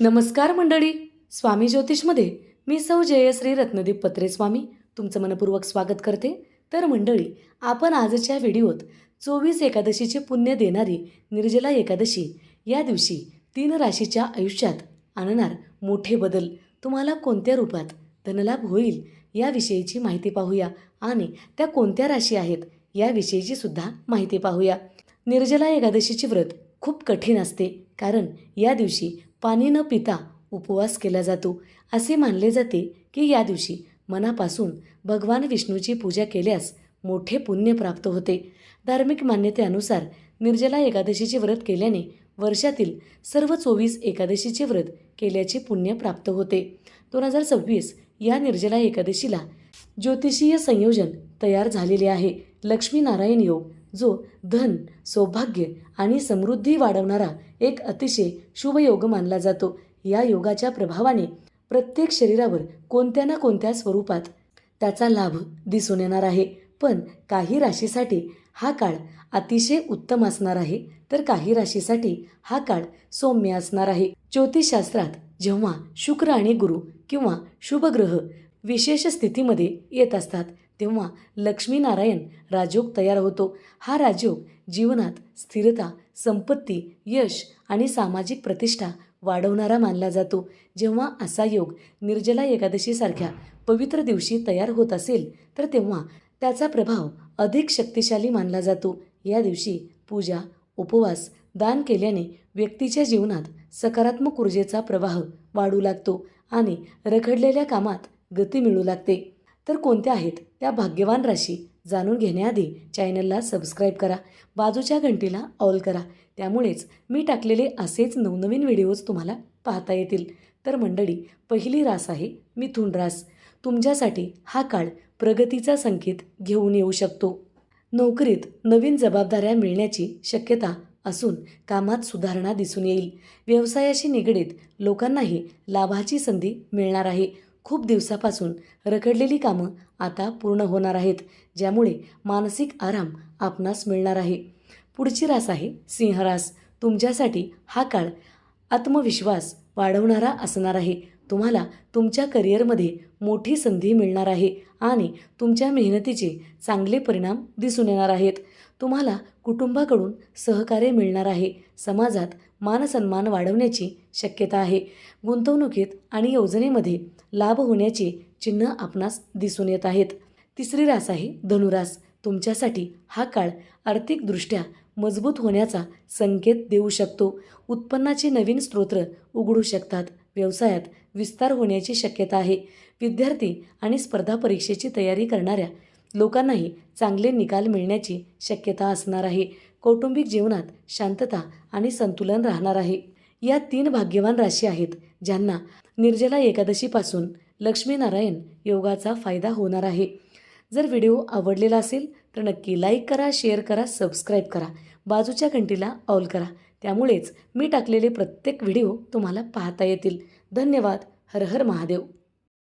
नमस्कार मंडळी. स्वामी ज्योतिषमध्ये मी सौ जयश्री रत्नदीप पत्रे स्वामी तुमचं मनपूर्वक स्वागत करते. तर मंडळी, आपण आजच्या व्हिडिओत 24 एकादशीचे पुण्य देणारी निर्जला एकादशी या दिवशी 3 राशीच्या आयुष्यात आणणार मोठे बदल, तुम्हाला कोणत्या रूपात धनलाभ होईल याविषयीची माहिती पाहूया आणि त्या कोणत्या राशी आहेत याविषयीची सुद्धा माहिती पाहूया. निर्जला एकादशीचे व्रत खूप कठीण असते, कारण या दिवशी पाणी न पिता उपवास केला जातो. असे मानले जाते की या दिवशी मनापासून भगवान विष्णूची पूजा केल्यास मोठे पुण्य प्राप्त होते. धार्मिक मान्यतेनुसार निर्जला एकादशीचे व्रत केल्याने वर्षातील सर्व 24 एकादशीचे व्रत केल्याचे पुण्य प्राप्त होते. 2026 या निर्जला एकादशीला ज्योतिषीय संयोजन तयार झालेले आहे. लक्ष्मीनारायण योग, जो धन, सौभाग्य आणि समृद्धी वाढवणारा एक अतिशय शुभ योग मानला जातो. या योगाच्या प्रभावाने प्रत्येक शरीरावर कोणत्या ना कोणत्या स्वरूपात त्याचा लाभ दिसून येणार आहे. पण काही राशीसाठी हा काळ अतिशय उत्तम असणार आहे, तर काही राशीसाठी हा काळ सौम्य असणार आहे. ज्योतिषशास्त्रात जेव्हा शुक्र आणि गुरु किंवा शुभ ग्रह विशेष स्थितीमध्ये येत असतात, तेव्हा लक्ष्मीनारायण राजयोग तयार होतो. हा राजयोग जीवनात स्थिरता, संपत्ती, यश आणि सामाजिक प्रतिष्ठा वाढवणारा मानला जातो. जेव्हा असा योग निर्जला एकादशीसारख्या पवित्र दिवशी तयार होत असेल, तर तेव्हा त्याचा प्रभाव अधिक शक्तिशाली मानला जातो. या दिवशी पूजा, उपवास, दान केल्याने व्यक्तीच्या जीवनात सकारात्मक ऊर्जेचा प्रवाह वाढू लागतो आणि रखडलेल्या कामात गती मिळू लागते. तर कोणत्या आहेत त्या भाग्यवान राशी जाणून घेण्याआधी चॅनलला सबस्क्राईब करा, बाजूच्या घंटीला ऑल करा. त्यामुळेच मी टाकलेले असेच नवनवीन व्हिडिओज तुम्हाला पाहता येतील. तर मंडळी, पहिली रास आहे मिथुन रास. तुमच्यासाठी हा काळ प्रगतीचा संकेत घेऊन येऊ शकतो. नोकरीत नवीन जबाबदाऱ्या मिळण्याची शक्यता असून कामात सुधारणा दिसून येईल. व्यवसायाशी निगडीत लोकांनाही लाभाची संधी मिळणार आहे. खूप दिवसापासून रखडलेली कामं आता पूर्ण होणार आहेत, ज्यामुळे मानसिक आराम आपणास मिळणार आहे. पुढची रास आहे सिंह रास. तुमच्यासाठी हा काळ आत्मविश्वास वाढवणारा असणार आहे. तुम्हाला तुमच्या करिअरमध्ये मोठी संधी मिळणार आहे आणि तुमच्या मेहनतीचे चांगले परिणाम दिसून येणार आहेत. तुम्हाला कुटुंबाकडून सहकार्य मिळणार आहे. समाजात मानसन्मान वाढवण्याची शक्यता आहे. गुंतवणुकीत आणि योजनेमध्ये लाभ होण्याची चिन्ह आपणास दिसून येत आहेत. तिसरी रास आहे धनुरास. तुमच्यासाठी हा काळ आर्थिकदृष्ट्या मजबूत होण्याचा संकेत देऊ शकतो. उत्पन्नाचे नवीन स्रोत उघडू शकतात. व्यवसायात विस्तार होण्याची शक्यता आहे. विद्यार्थी आणि स्पर्धा परीक्षेची तयारी करणाऱ्या लोकांनाही चांगले निकाल मिळण्याची शक्यता असणार आहे. कौटुंबिक जीवनात शांतता आणि संतुलन राहणार आहे. या 3 भाग्यवान राशी आहेत ज्यांना निर्जला एकादशीपासून लक्ष्मीनारायण योगाचा फायदा होणार आहे. जर व्हिडिओ आवडलेला असेल तर नक्की लाईक करा, शेअर करा, सबस्क्राईब करा, बाजूच्या घंटीला ऑल करा. त्यामुळेच मी टाकलेले प्रत्येक व्हिडिओ तुम्हाला पाहता येतील. धन्यवाद. हर हर महादेव.